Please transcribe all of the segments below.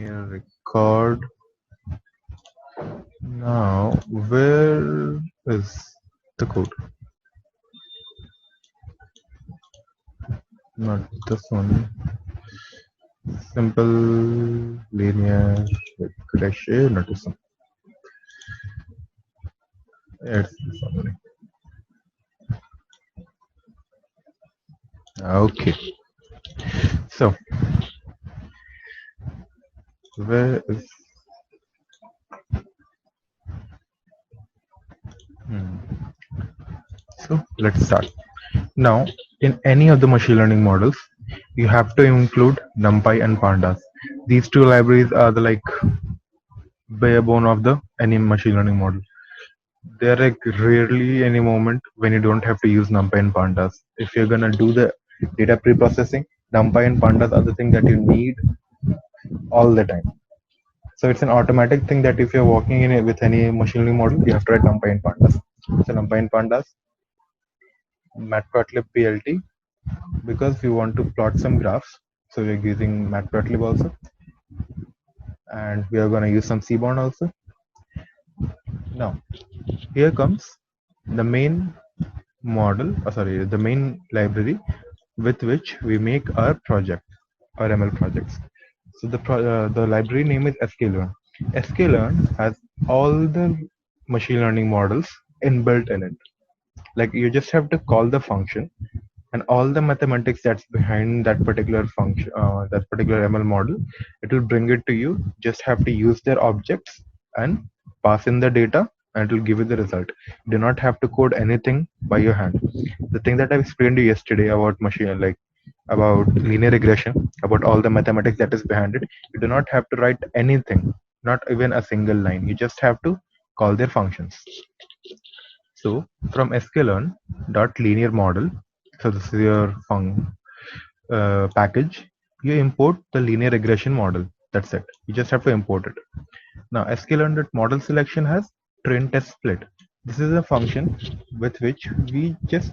Record. Now, where is the code? Not this one. Simple linear regression. Not this one. It's this one. Okay. So, where is? Hmm. So let's start. Now, in any of the machine learning models, you have to include NumPy and Pandas. These two libraries are the bare bone of the any machine learning model. There are rarely any moment when you don't have to use NumPy and Pandas. If you're gonna do the data pre-processing, NumPy and Pandas are the thing that you need all the time. So it's an automatic thing that if you're working in it with any machine learning model, you have to write NumPy and Pandas. So NumPy and Pandas, Matplotlib PLT, because we want to plot some graphs. So we're using Matplotlib also, and we are gonna use some Seaborn also. Now, here comes the main model, the main library with which we make our project, our ML projects. So the library name is sklearn. sklearn has all the machine learning models inbuilt in it. Like you just have to call the function, and all the mathematics that's behind that particular function, that particular ML model, it will bring it to you. Just have to use their objects and pass in the data, and it will give you the result. You do not have to code anything by your hand. The thing that I explained to you yesterday about machine, about linear regression, about all the mathematics that is behind it, you do not have to write anything, not even a single line. You just have to call their functions. So from sklearn dot linear model, so this is your package. You import the linear regression model. That's it. You just have to import it. Now sklearn dot model selection has train test split. This is a function with which we just,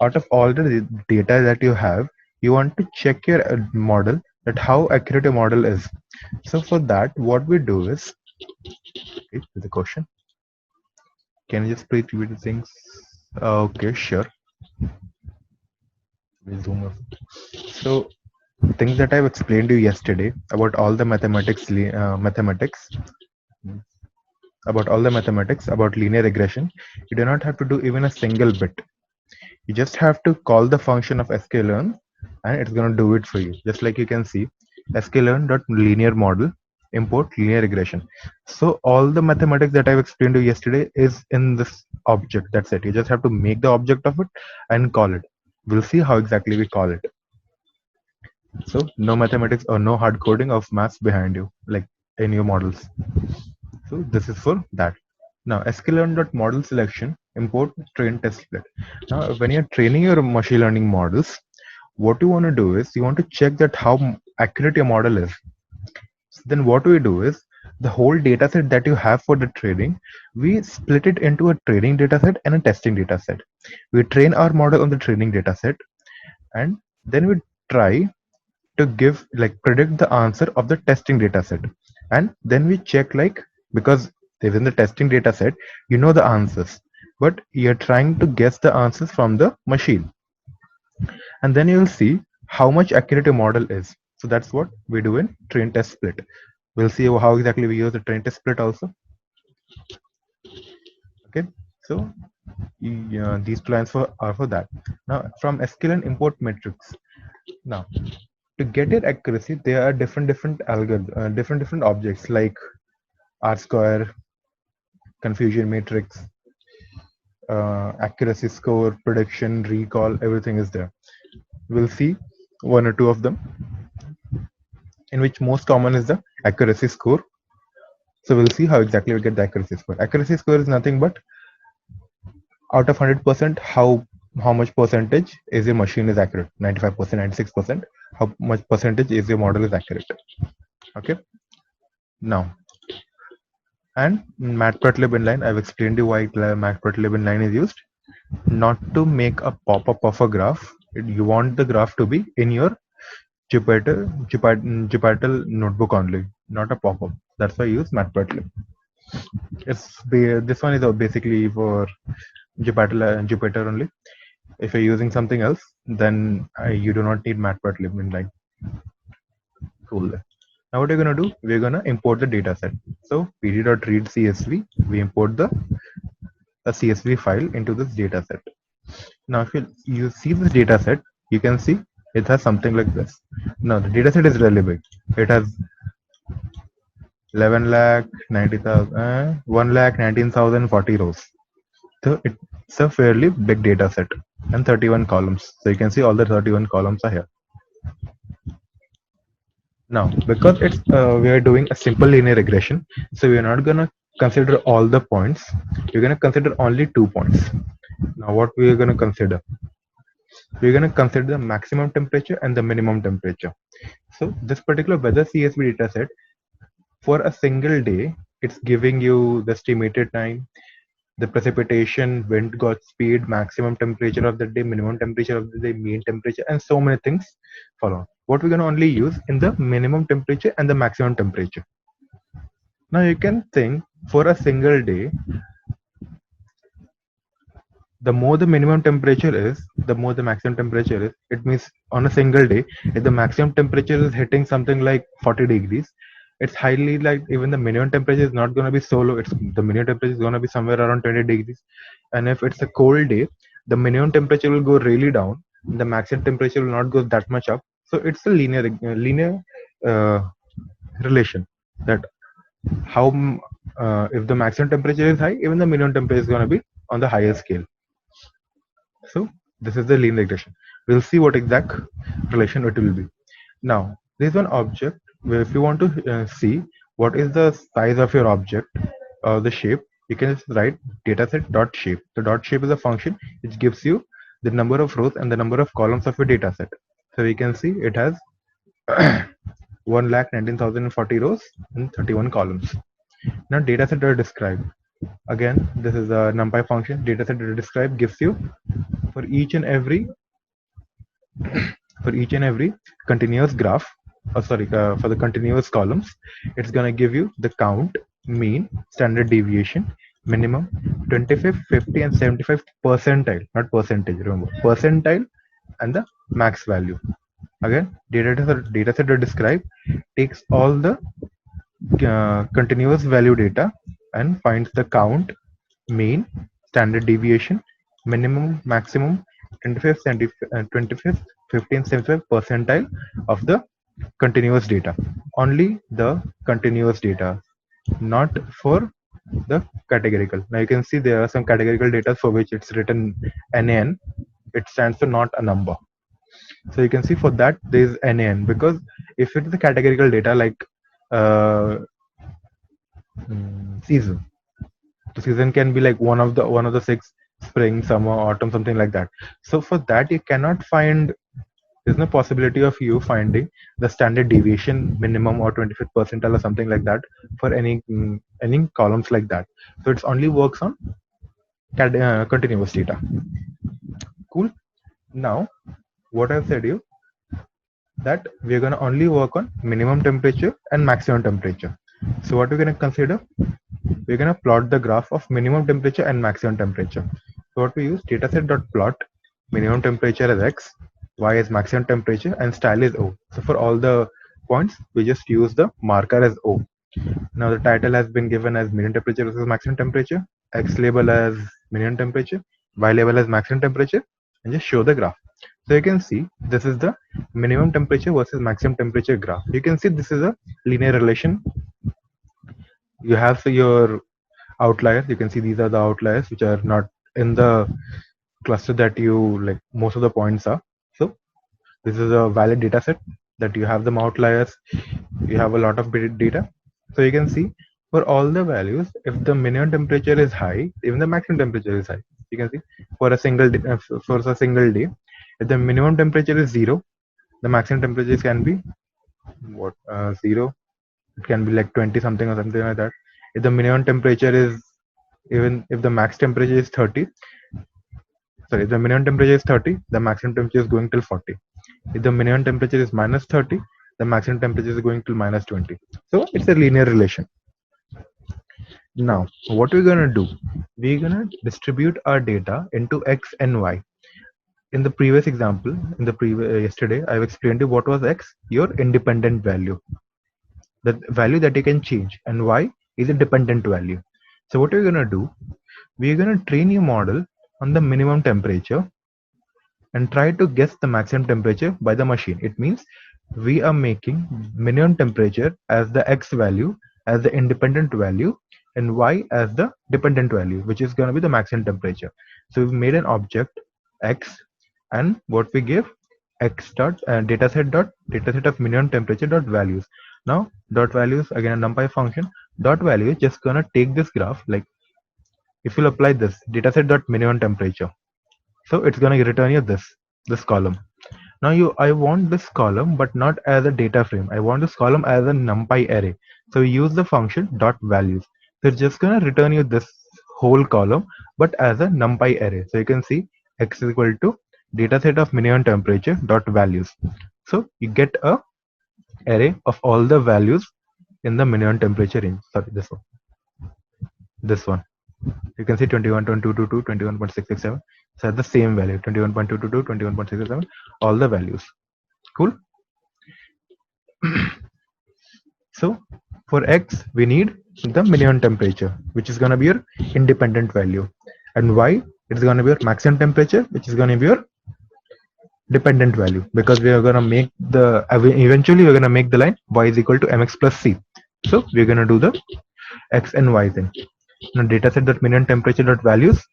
out of all the data that you have, you want to check your model, that how accurate your model is. So for that, what we do is, okay, the question. Can you just please repeat the things? Okay, sure. We'll zoom up. So things that I've explained to you yesterday about all the mathematics, about linear regression, you do not have to do even a single bit. You just have to call the function of sklearn, and it's going to do it for you. Just like you can see, sklearn.linear model import linear regression. So all the mathematics that I've explained to you yesterday is in this object. That's it. You just have to make the object of it and call it. We'll see how exactly we call it. So no mathematics or no hard coding of maths behind you, like in your models. So this is for that. Now sklearn.model selection import train test split. Now when you're training your machine learning models, what you want to do is you want to check that how accurate your model is. So then what we do is the whole data set that you have for the training, we split it into a training data set and a testing data set. We train our model on the training data set, and then we try to predict the answer of the testing data set. And then we check, because within the testing data set, you know the answers, but you're trying to guess the answers from the machine. And then you'll see how much accurate your model is. So that's what we do in train test split. We'll see how exactly we use the train test split also. Okay, so these two lines are for that. Now from sklearn import metrics. Now to get your accuracy, there are different algorithms, different objects like R square, confusion matrix, accuracy score, prediction, recall, everything is there. We'll see one or two of them, in which most common is the accuracy score. So we'll see how exactly we get the accuracy score. Accuracy score is nothing but out of 100%, how much percentage is your machine is accurate. 95%, 96%. How much percentage is your model is accurate? Okay. Now, and matplotlib inline, I've explained you why matplotlib inline is used. Not to make a pop-up of a graph. You want the graph to be in your Jupyter notebook only, not a pop-up. That's why I use Matplotlib. This one is basically for Jupyter only. If you're using something else, then you do not need Matplotlib in like cool. Now what we're gonna do? We're gonna import the data set. So pd.read CSV, we import the CSV file into this data set. Now if you see this data set, you can see it has something like this. Now the data set is really big. It has 11 lakh 90,000 1 lakh 19,040 rows. So it's a fairly big data set and 31 columns. So you can see all the 31 columns are here. Now, because we are doing a simple linear regression, so we are not gonna consider all the points. We're gonna consider only 2 points. Now, what we are gonna consider? We're gonna consider the maximum temperature and the minimum temperature. So this particular weather CSV data set, for a single day, it's giving you the estimated time, the precipitation, wind gust speed, maximum temperature of the day, minimum temperature of the day, mean temperature, and so many things follow. What we're going to only use in the minimum temperature and the maximum temperature. Now you can think, for a single day, the more the minimum temperature is, the more the maximum temperature is. It means on a single day, if the maximum temperature is hitting something like 40 degrees, it's highly like even the minimum temperature is not going to be so low. It's the minimum temperature is going to be somewhere around 20 degrees. And if it's a cold day, the minimum temperature will go really down. The maximum temperature will not go that much up. So it's a linear relation that how if the maximum temperature is high, even the minimum temperature is going to be on the higher scale. So this is the linear regression. We'll see what exact relation it will be. Now, there is one object where if you want to see what is the size of your object or the shape, you can just write dataset.shape. The dot shape is a function which gives you the number of rows and the number of columns of your dataset. So we can see it has 1,19,040 rows and 31 columns. Now dataset.describe. Again, this is a NumPy function. Dataset.describe gives you for each and every continuous graph, for the continuous columns, it's gonna give you the count, mean, standard deviation, minimum, 25th, 50, and 75th percentile, not percentage. Remember, percentile and the max value. Again, dataset.describe takes all the continuous value data and finds the count, mean, standard deviation, minimum, maximum, 25th, 15th, 75th percentile of the continuous data. Only the continuous data, not for the categorical. Now you can see there are some categorical data for which it's written NaN. It stands for not a number. So you can see for that there is NaN, because if it is a categorical data like season, the season can be like one of the 6, spring, summer, autumn, something like that. So for that you cannot find, there's no possibility of you finding the standard deviation minimum or 25th percentile or something like that for any columns like that. So it's only works on continuous data. Cool. Now what I've said you that we're going to only work on minimum temperature and maximum temperature. So what we're going to consider, we're going to plot the graph of minimum temperature and maximum temperature. So what we use, dataset.plot minimum temperature as x, y is maximum temperature, and style is O. So for all the points, we just use the marker as O. Now the title has been given as minimum temperature versus maximum temperature, x label as minimum temperature, y label as maximum temperature, and just show the graph. So you can see this is the minimum temperature versus maximum temperature graph. You can see this is a linear relation. You have your outliers. You can see these are the outliers which are not in the cluster that you like most of the points are. So this is a valid data set that you have them outliers. You have a lot of data. So you can see for all the values, if the minimum temperature is high, even the maximum temperature is high. You can see for a single day, if the minimum temperature is 0, the maximum temperature can be 0. It can be like 20 something or something like that. If the minimum temperature is, even if the max temperature is 30, sorry, the minimum temperature is 30, the maximum temperature is going till 40. If the minimum temperature is minus 30, the maximum temperature is going to minus 20. So it's a linear relation. Now, what we're gonna do? We're gonna distribute our data into x and y. In the previous example, in the previous yesterday, I've explained you what was x, your independent value, the value that you can change, and y is a dependent value. So what we're gonna do? We're gonna train your model on the minimum temperature and try to guess the maximum temperature by the machine. It means we are making minimum temperature as the x value, as the independent value, and y as the dependent value, which is going to be the maximum temperature. So we've made an object x, and what we give x dot dataset of minimum temperature dot values. Now dot values, again a numpy function. Dot value is just gonna take this graph, like if you'll apply this dataset dot minimum temperature, so it's going to return you this column. Now I want this column, but not as a data frame. I want this column as a numpy array. So we use the function dot values. So it's just going to return you this whole column, but as a numpy array. So you can see x is equal to dataset of minimum temperature dot values. So you get a array of all the values in the minimum temperature range. Sorry, this one. You can see 21.222, 21.667. So the same value, 21.222, 21.667, all the values. Cool. So for x, we need the minimum temperature, which is going to be your independent value, and y, it's going to be your maximum temperature, which is going to be your dependent value, because we are going to make the eventually we're going to make the line y is equal to mx plus c. So we're going to do the x and y thing. Now dataset dot minimum temperature dot values,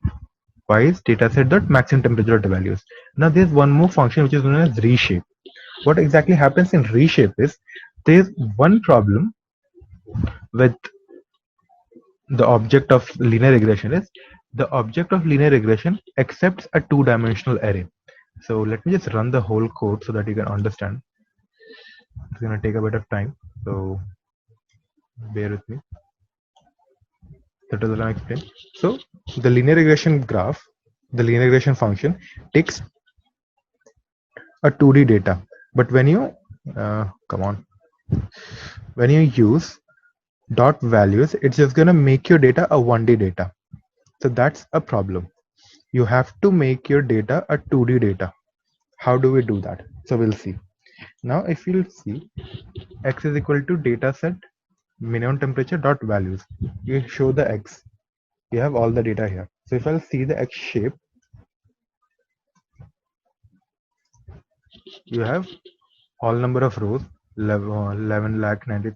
y is dataset dot maximum temperature dot values. Now there's one more function which is known as reshape. What exactly happens in reshape is there's one problem with the object of linear regression is the object of linear regression accepts a two-dimensional array. So let me just run the whole code so that you can understand. It's going to take a bit of time, so bear with me. That is what I'm explaining. So the linear regression graph, the linear regression function takes a 2D data, but when you when you use dot values, it's just gonna make your data a 1D data. So that's a problem. You have to make your data a 2D data. How do we do that? So we'll see. Now if you'll see, x is equal to dataset minimum temperature dot values. You show the x. You have all the data here. So if I'll see the x shape, you have all number of rows, 11 lakh 90,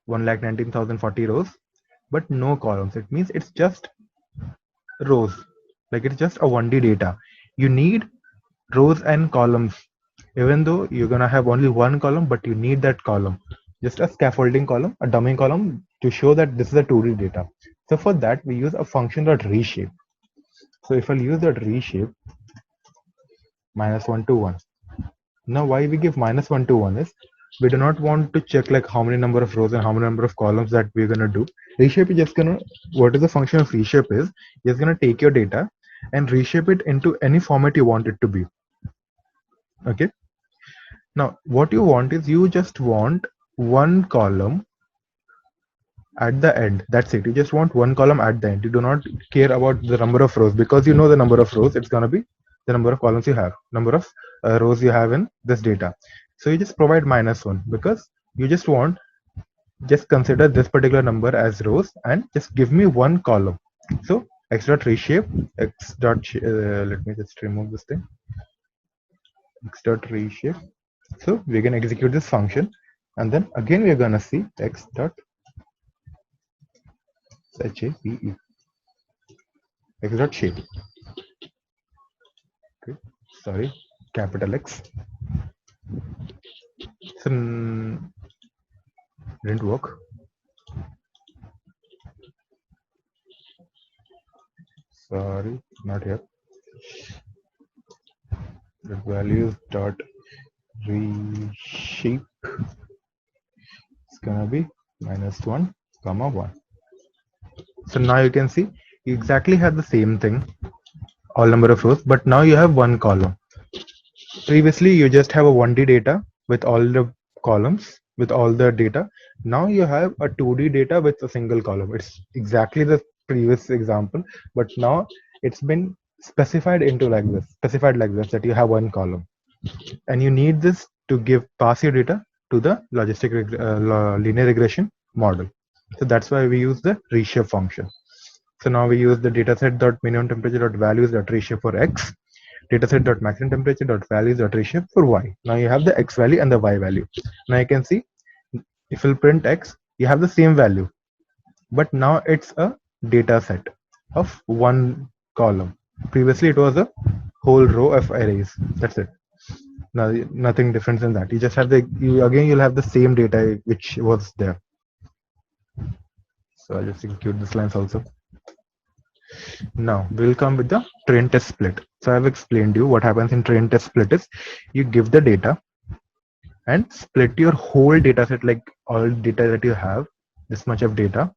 1,19,040 rows, but no columns. It means it's just rows, like it's just a 1D data. You need rows and columns, even though you're gonna have only one column, but you need that column, just a scaffolding column, a dummy column, to show that this is a 2D data. So for that we use a function dot reshape. So if I'll use that reshape -1 to 1. Now why we give -1 to 1 is we do not want to check like how many number of rows and how many number of columns that we're gonna do. Reshape is just gonna, what is the function of reshape is, it's gonna take your data and reshape it into any format you want it to be. Okay. Now what you want is you just want one column at the end. That's it. You just want one column at the end. You do not care about the number of rows, because you know the number of rows, it's gonna be the number of columns you have, number of rows you have in this data. So you just provide -1 because you just want, just consider this particular number as rows and just give me one column. So x dot reshape, x dot let me just remove this thing, x dot reshape. So we're gonna execute this function, and then again we're gonna see x dot shape, x dot shape. Okay, sorry, capital X. So didn't work. Sorry, not here. The values dot reshape is gonna be -1, 1. So now you can see you exactly have the same thing, all number of rows, but now you have one column. Previously, you just have a 1D data with all the columns, with all the data. Now you have a 2D data with a single column. It's exactly the previous example, but now it's been specified like this that you have one column, and you need this to give pass your data to the linear regression model. So that's why we use the reshape function. So now we use the dataset dot minimum temperature dot values dot reshape for x, dataset dot maximum temperature dot values dot reshape for y. Now you have the x value and the y value. Now you can see if you print x, you have the same value, but now it's a data set of one column. Previously it was a whole row of arrays. That's it. Now nothing different than that. You just have you'll have the same data which was there. So I'll just include this lines also. Now we'll come with the train test split. So I've explained you what happens in train test split is you give the data and split your whole data set, like all data that you have, this much of data,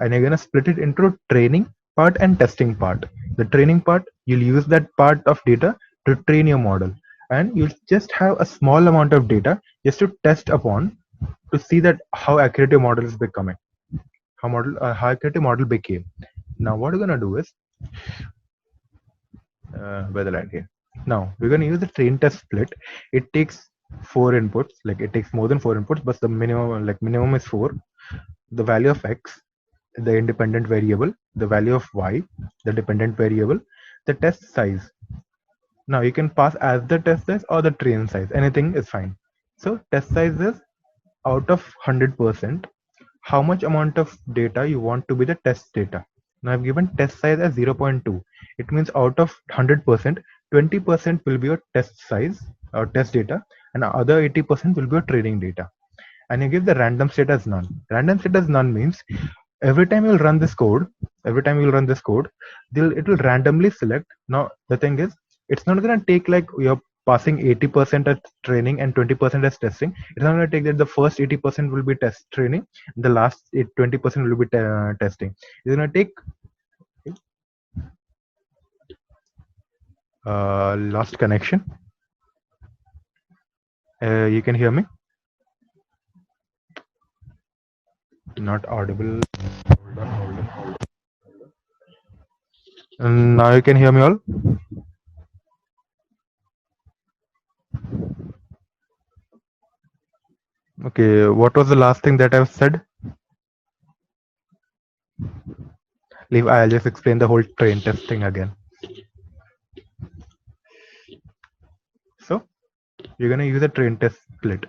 and you're gonna split it into training part and testing part. The training part, you'll use that part of data to train your model, and you'll just have a small amount of data just to test upon to see that how accurate your model is becoming, how accurate your model became. Now what we're gonna do is where the line here. Now we're gonna use the train test split. It takes 4 inputs, like it takes more than 4 inputs, but the minimum is 4. The value of x, the independent variable, the value of y, the dependent variable, the test size. Now you can pass as the test size or the train size, anything is fine. So test size is out of 100%, how much amount of data you want to be the test data. Now I've given test size as 0.2. It means out of 100%, 20% will be your test size or test data, and the other 80% will be your training data. And you give the random state as none. Random state as none means every time you'll run this code, it will randomly select. Now the thing is, it's not gonna take like you're passing 80% as training and 20% as testing. It's not gonna take that the first 80% will be test training, the last 20% will be testing. It's gonna take lost connection. You can hear me? Not audible. Hold on. Now you can hear me all? Okay, what was the last thing that I've said? I'll just explain the whole train test thing again. So you're gonna use a train test split.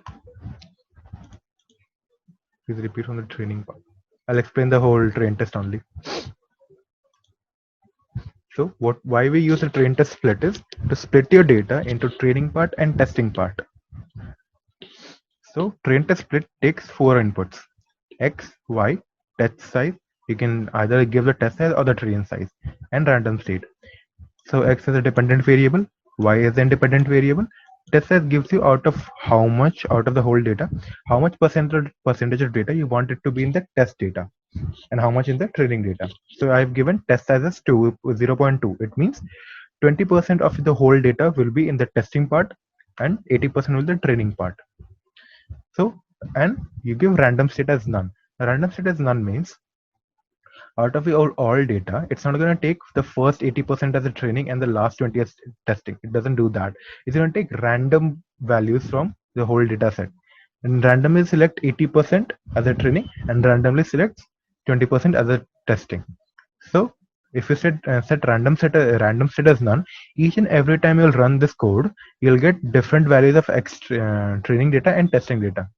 Please repeat from the training part. I'll explain the whole train test only. So why we use a train test split is to split your data into training part and testing part. So train test split takes 4 inputs: x, y, test size. You can either give the test size or the train size, and random state. So x is a dependent variable, y is the independent variable. Test size gives you out of how much out of the whole data, how much percentage of data you want it to be in the test data, and how much in the training data. So I've given test size as 0.2. It means 20% of the whole data will be in the testing part and 80% will be the training part. So, and you give random state as none. Random state as none means out of your all data, it's not going to take the first 80% as a training and the last 20 as testing. It doesn't do that. It's going to take random values from the whole data set and randomly select 80% as a training and randomly select 20% as a testing. So if you set random set as none, each and every time you'll run this code, you'll get different values of training data and testing data.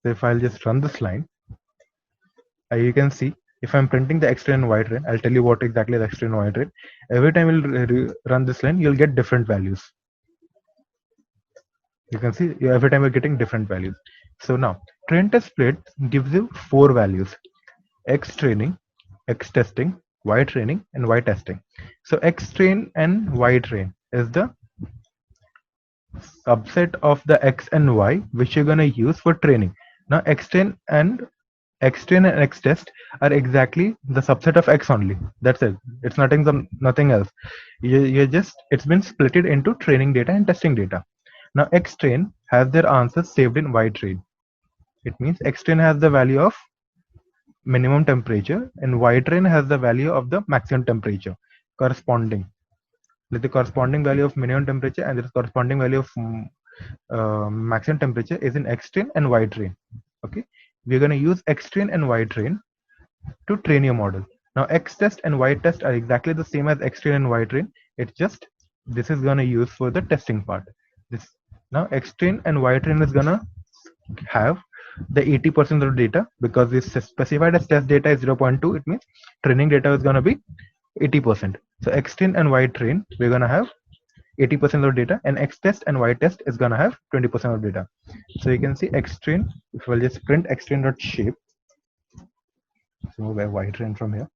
So if I'll just run this line, you can see if I'm printing the X-train and Y-train, I'll tell you what exactly is X-train and Y-train. Every time you'll run this line, you'll get different values. You can see every time you're getting different values. So now train test split gives you 4 values: X training, X testing, Y training, and Y testing. So X train and Y train is the subset of the X and Y which you're gonna use for training. Now X train and X test are exactly the subset of X only. That's it. It's nothing else. It's been splitted into training data and testing data. Now xtrain has their answers saved in ytrain. It means xtrain has the value of minimum temperature and ytrain has the value of the maximum temperature corresponding. Like the corresponding value of minimum temperature and the corresponding value of maximum temperature is in xtrain and ytrain. Okay, we're going to use xtrain and ytrain to train your model. Now xtest and ytest are exactly the same as xtrain and ytrain. It's just this is going to use for the testing part. This now xtrain and ytrain is going to have the 80% of the data because this specified as test data is 0.2. It means training data is going to be 80%. So xtrain and ytrain we're going to have 80% of data, and xtest and ytest is going to have 20% of data. So you can see xtrain, if we'll just print xtrain.shape, so move ytrain from here,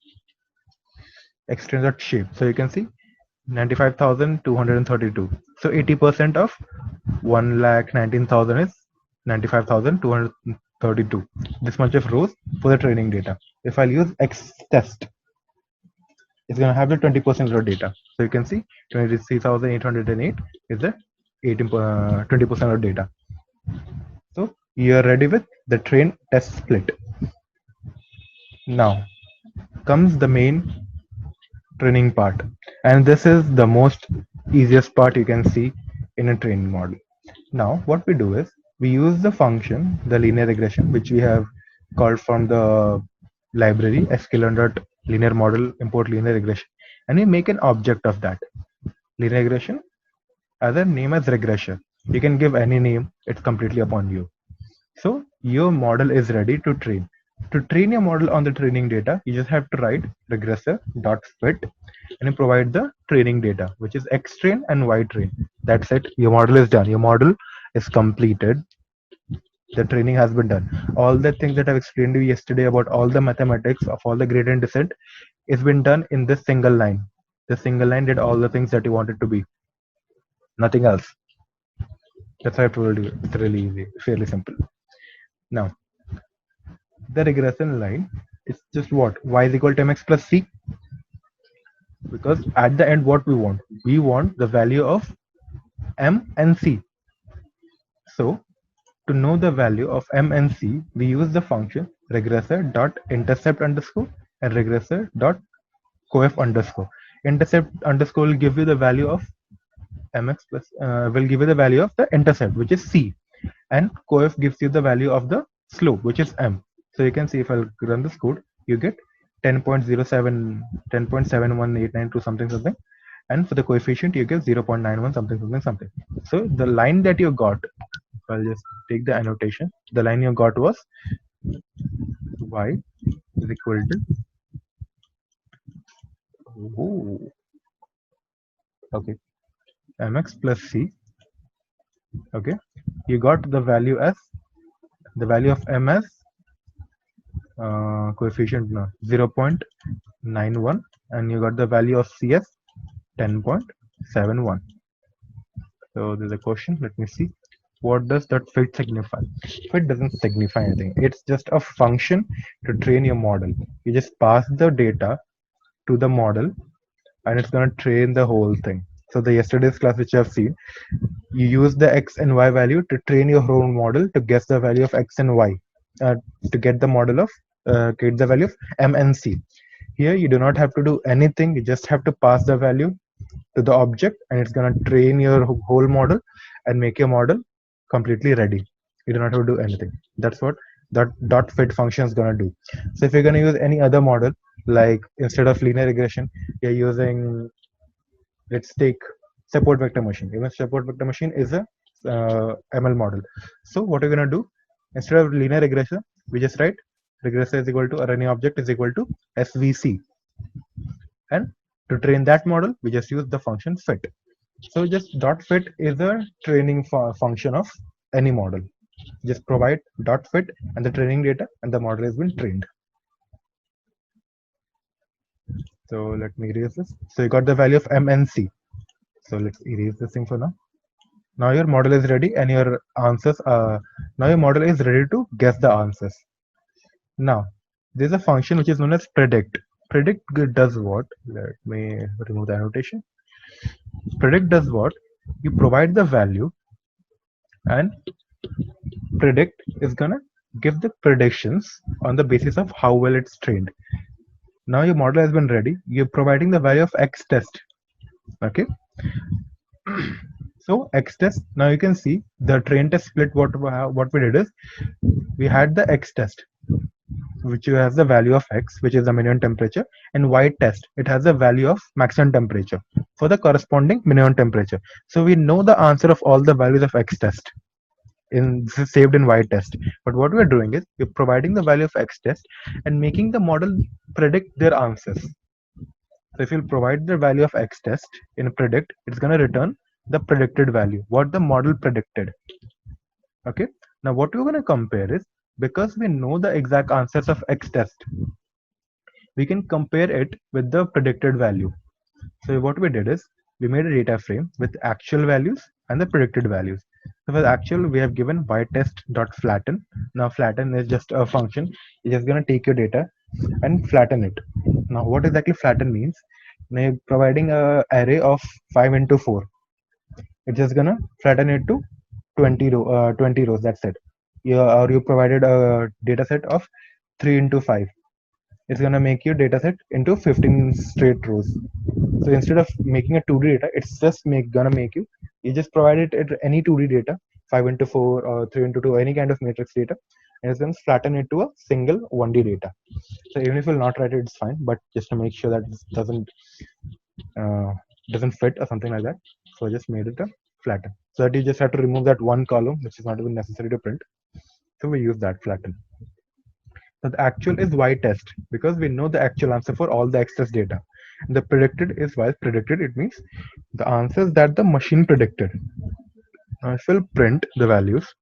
xtrain.shape. So you can see 95,232. So 80% of 1,19,000 is 95,232. This much of rows for the training data. If I'll use xtest, it's going to have the 20% of data. So you can see 23,808 is the 20% of data. So you're ready with the train test split. Now comes the main training part, and this is the most easiest part you can see in a training model. Now what we do is we use the function, the linear regression, which we have called from the library sklearn.linear model import linear regression, and we make an object of that linear regression as a name as regressor. You can give any name, it's completely upon you. So your model is ready to train. To train your model on the training data, you just have to write regressor.fit and you provide the training data, which is xtrain and ytrain. That's it. Your model is done. Your model is completed. The training has been done. All the things that I've explained to you yesterday about all the mathematics of all the gradient descent is been done in this single line. The single line did all the things that you wanted to be. Nothing else. That's why I told you. It's really easy, fairly simple. Now, the regression line is just what? Y is equal to mx plus c. Because at the end, what we want the value of m and c. So to know the value of m and c, we use the function regressor.intercept underscore and regressor.coef underscore. Intercept underscore will give you the value of mx plus will give you the value of the intercept, which is c, and coef gives you the value of the slope, which is m. So you can see if I'll run this code, you get 10.07, 10.7189 something, and for the coefficient you get 0.91 something. So the line that you got, I'll just take the annotation. The line you got was y is equal to okay mx plus c. Okay, you got the value as the value of m as coefficient 0.91 and you got the value of c as 10.71. So there's a question. Let me see. What does that fit signify? Fit doesn't signify anything. It's just a function to train your model. You just pass the data to the model and it's going to train the whole thing. So the yesterday's class which you have seen, you use the x and y value to train your whole model to guess the value of x and y to get the model of get the value of m and c. Here you do not have to do anything. You just have to pass the value to the object and it's going to train your whole model and make your model completely ready. You do not have to do anything. That's what that dot fit function is going to do. So if you're going to use any other model, like instead of linear regression, you're using, let's take support vector machine. Even support vector machine is a ML model. So what you're going to do, instead of linear regression, we just write regressor is equal to or any object is equal to SVC. And to train that model, we just use the function fit. So just dot fit is a training function of any model. Just provide dot fit and the training data and the model has been trained. So let me erase this. So you got the value of m and c. So let's erase this thing for now. Now your model is ready and your answers now your model is ready to guess the answers. Now there's a function which is known as predict. Predict does what? Let me remove the annotation. Predict does what? You provide the value and predict is gonna give the predictions on the basis of how well it's trained. Now your model has been ready. You're providing the value of X test. Okay. So X test. Now you can see the train test split. What we did is we had the X test, which has the value of X, which is the minimum temperature, and Y test. It has the value of maximum temperature for the corresponding minimum temperature. So we know the answer of all the values of X test in saved in Y test. But what we're doing is we're providing the value of X test and making the model predict their answers. So if you provide the value of X test in predict, it's going to return the predicted value, what the model predicted. Okay. Now what we're going to compare is, because we know the exact answers of X test, we can compare it with the predicted value. So what we did is we made a data frame with actual values and the predicted values. So for the actual, we have given ytest.flatten. Now flatten is just a function. It's just going to take your data and flatten it. Now what exactly flatten means? Now you're providing a array of 5 into 4. It's just gonna flatten it to 20 rows. That's it. Or you provided a data set of 3 into 5. It's gonna make your data set into 15 straight rows. So instead of making a 2D data, it's just gonna make you just provide it at any 2D data, 5 into 4 or 3 into 2, any kind of matrix data, and it's gonna flatten it to a single 1D data. So even if you'll not write it, it's fine, but just to make sure that it uh, doesn't fit or something like that. So I just made it a flatten. So that you just have to remove that one column, which is not even necessary to print. So we use that flatten. So the actual is Y test because we know the actual answer for all the X test data. And the predicted is Y predicted. It means the answers that the machine predicted. Now if we'll print the values,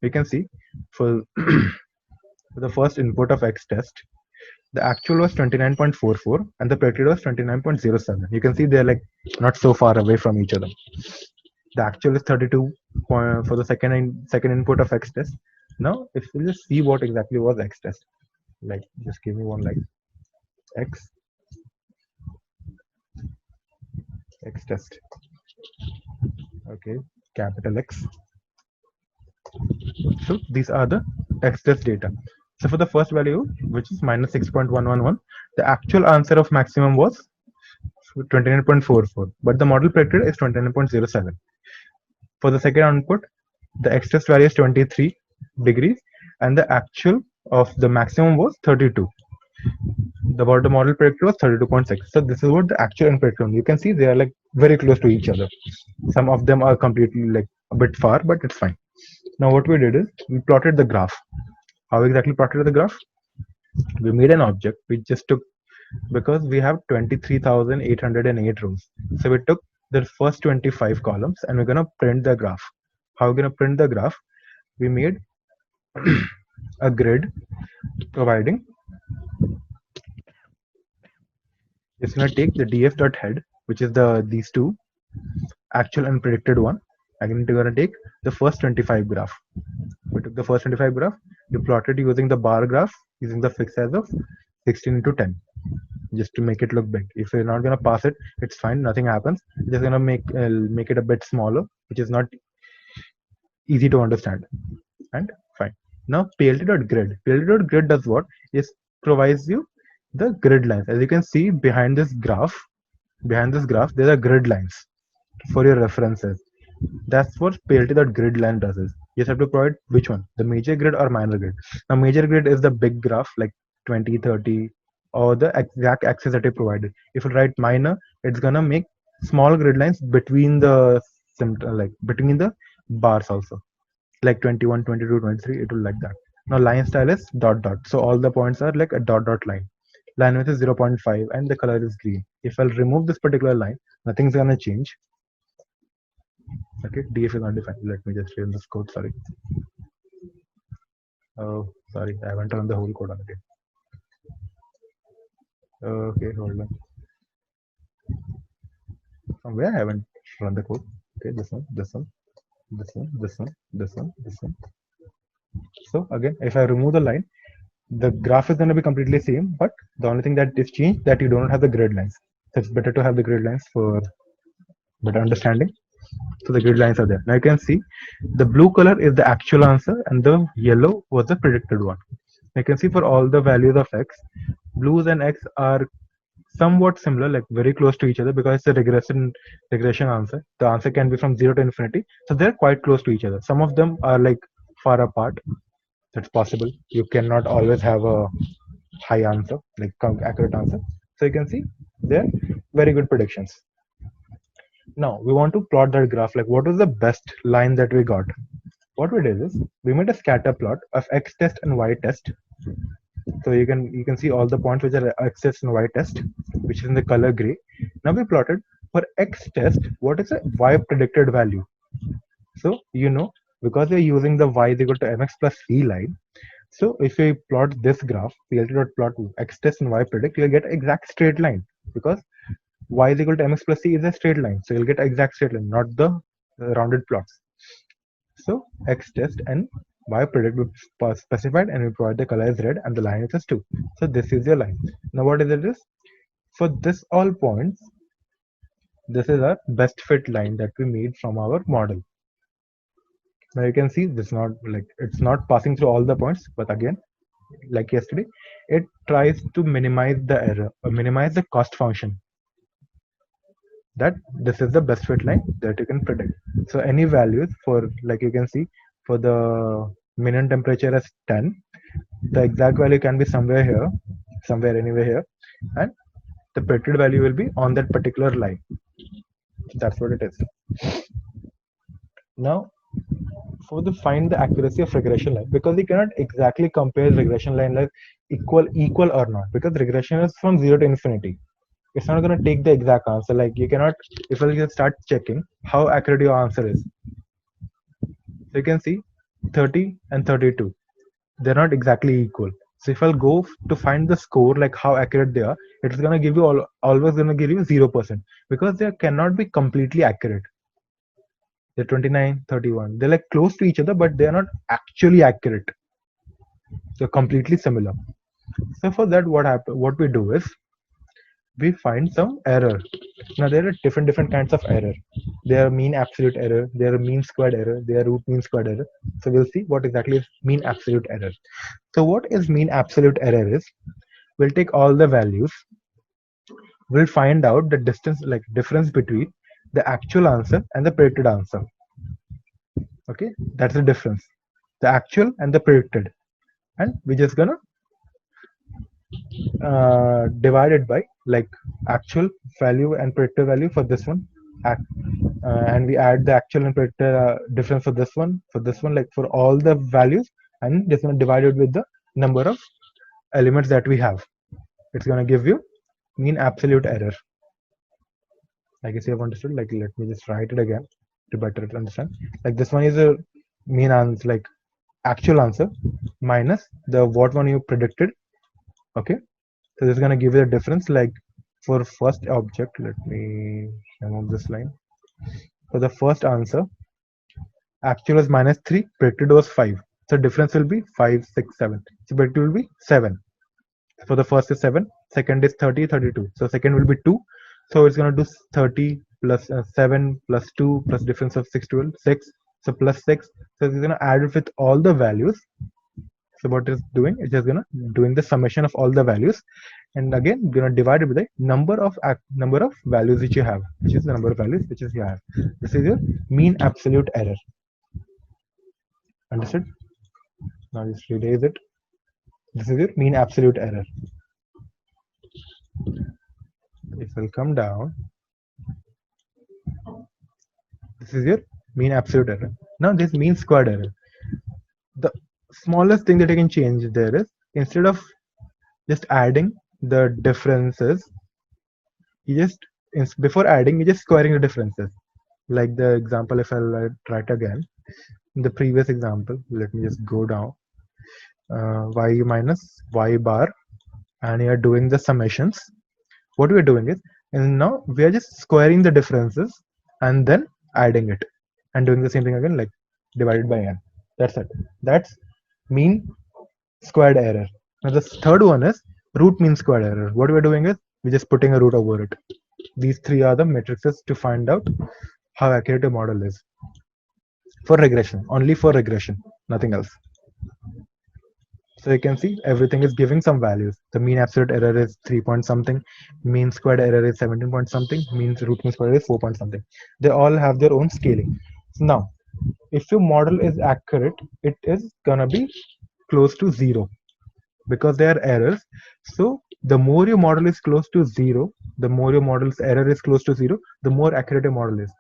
we can see for the first input of X test, the actual was 29.44 and the predicted was 29.07. You can see they're like not so far away from each other. The actual is 32 for the second input of X test. Now if we just see what exactly was X test, like just give me one, like X test. Okay, capital X. So these are the X test data. So for the first value, which is minus 6.111, the actual answer of maximum was 29.44, but the model predicted is 29.07. For the second output, the X test value is 23 degrees, and the actual of the maximum was 32. The model predicted was 32.6. So this is what the actual and predicted. You can see they are like very close to each other. Some of them are completely like a bit far, but it's fine. Now what we did is we plotted the graph. How exactly plotted the graph? We made an object. We just took, because we have 23,808 rows. So we took the first 25 columns and we're gonna print the graph. How we're gonna print the graph? We made a grid providing, it's gonna take the df.head, which is these two, actual and predicted one. Again, we're gonna take the first 25 graph. We took the first 25 graph, we plotted using the bar graph, using the fixed size of 16 into 10, just to make it look big. If you're not gonna pass it, it's fine, nothing happens. You're just gonna make it a bit smaller, which is not easy to understand, and fine. Now plt.grid does what? It provides you the grid lines. As you can see behind this graph, there are grid lines for your references. That's what plt.grid line does. Is you just have to provide which one, the major grid or minor grid. Now major grid is the big graph like 20, 30, or the exact axis that you provided. If you write minor, it's gonna make small grid lines between the between the bars also, like 21, 22, 23. It will like that. Now line style is dot dot, so all the points are like a dot dot line. Line width is 0.5 and the color is green. If I'll remove this particular line, nothing's gonna change. Okay, df is not defined. Let me just run this code. Sorry. Oh, sorry, I haven't run the whole code again. Okay, hold on. Somewhere I haven't run the code. Okay, this one, this one, this one, this one, this one, this one. So again, if I remove the line, the graph is going to be completely same, but the only thing that is changed that you don't have the grid lines. So it's better to have the grid lines for better understanding. So the grid lines are there. Now you can see the blue color is the actual answer and the yellow was the predicted one. You can see for all the values of x, blues and x are somewhat similar, like very close to each other, because it's a regression answer. The answer can be from 0 to infinity, so they're quite close to each other. Some of them are like far apart. That's possible. You cannot always have a high answer, like accurate answer. So you can see they're very good predictions. Now we want to plot that graph, like what was the best line that we got. What we did is we made a scatter plot of x test and y test. So you can see all the points which are x test and y test, which is in the color gray. Now we plotted for x test what is a y predicted value. So because we're using the y is equal to mx plus c line. So if we plot this graph, plt.plot x test and y predict, you'll get exact straight line, because y is equal to mx plus c is a straight line. So you'll get exact straight line, not the rounded plots. So x test and y predict we specified, and we provide the color as red and the line is as 2. So this is your line. Now what is it is? For this all points, this is our best fit line that we made from our model. Now you can see this not like it's not passing through all the points, but again, like yesterday, it tries to minimize the error or minimize the cost function. That this is the best fit line that you can predict. So any values for, like you can see, for the minimum temperature as 10, the exact value can be somewhere here, somewhere anywhere here, and the predicted value will be on that particular line. That's what it is. Now for the find the accuracy of regression line, because you cannot exactly compare regression line like equal or not, because regression is from 0 to infinity. It's not going to take the exact answer. Like you cannot, if you just start checking how accurate your answer is. So you can see 30 and 32, they're not exactly equal. So if I'll go to find the score, like how accurate they are, it's going to give you always going to give you 0%, because they cannot be completely accurate. They're 29, 31. They're like close to each other, but they're not actually accurate. They're completely similar. So for that, what we do is we find some error. Now there are different kinds of error. There are mean absolute error, there are mean squared error, there are root mean squared error. So we'll see what exactly is mean absolute error. So what is mean absolute error is, we'll take all the values, we'll find out the distance, like difference between the actual answer and the predicted answer. Okay, that's the difference, the actual and the predicted, and we're just gonna divide it by like actual value and predicted value for this one, and we add the actual and predicted difference for this one, like for all the values, and just gonna divide it with the number of elements that we have. It's gonna give you mean absolute error. I guess you have understood. Like let me just write it again to better understand. Like this one is a mean answer, like actual answer minus the what one you predicted. Okay, so this is gonna give you the difference. Like for first object, let me remove this line. For the first answer, actual was -3, predicted was 5. So difference will be 5, 6, 7. So predicted will be 7. For the first is 7, second is 30, 32. So second will be 2. So it's going to do 30 plus 7 plus 2 plus difference of 6, 12, 6. So plus 6. So it's going to add it with all the values. So what it's doing, it's just going to doing the summation of all the values, and again going to divide it with the number of values which you have, which is the number of values which is you have. This is your mean absolute error. Understood? Now just erase it. This is your mean absolute error. If we'll come down, this is your mean absolute error. Now this mean squared error. The smallest thing that you can change there is, instead of just adding the differences, you just before adding, you're just squaring the differences. Like the example, if I'll try it again, in the previous example, let me just go down, y minus y bar, and you're doing the summations. What we're doing is, and now we are just squaring the differences and then adding it and doing the same thing again, like divided by n. That's it. That's mean squared error. Now the third one is root mean squared error. What we're doing is we're just putting a root over it. These three are the matrices to find out how accurate a model is for regression, only for regression, nothing else. So you can see everything is giving some values. The mean absolute error is 3 point something, mean squared error is 17 point something, mean root mean squared is 4 point something. They all have their own scaling. So now, if your model is accurate, it is gonna be close to zero because there are errors. So the more your model is close to zero, the more your model's error is close to zero, the more accurate your model is.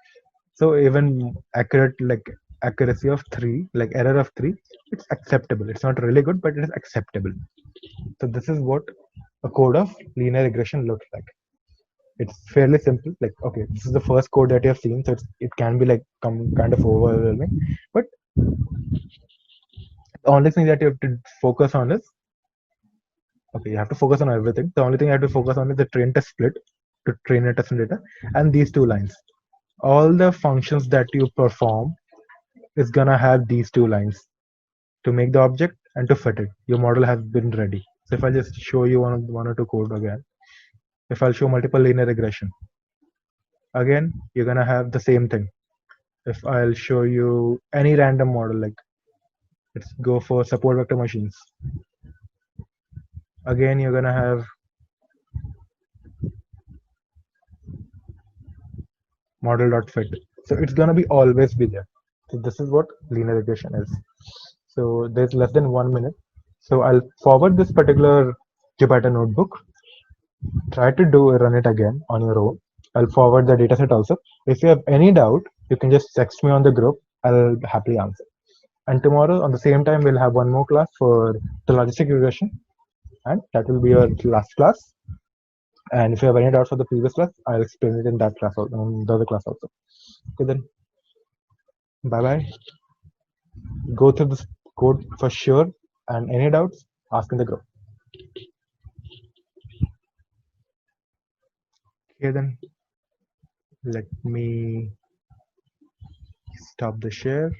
So even accurate, like accuracy of 3, like error of 3, it's acceptable. It's not really good, but it is acceptable. So this is what a code of linear regression looks like. It's fairly simple. Like, okay, this is the first code that you have seen, so it can be like kind of overwhelming. But the only thing that you have to focus on is, okay, you have to focus on everything. The only thing you have to focus on is the train test split to train your test data, and these two lines. All the functions that you perform is gonna have these two lines to make the object and to fit it. Your model has been ready. So if I just show you one or two code again, if I'll show multiple linear regression, again you're gonna have the same thing. If I'll show you any random model, like let's go for support vector machines, again you're gonna have model.fit. So it's gonna be always be there. So this is what linear regression is. So there's less than 1 minute. So I'll forward this particular Jupyter notebook. Try to run it again on your own. I'll forward the dataset also. If you have any doubt, you can just text me on the group. I'll happily answer. And tomorrow on the same time, we'll have one more class for the logistic regression, and that will be your last class. And if you have any doubts for the previous class, I'll explain it in that class also, the other class also. Okay, then bye bye. Go through this code for sure, and any doubts, ask in the group. Okay, then let me stop the share.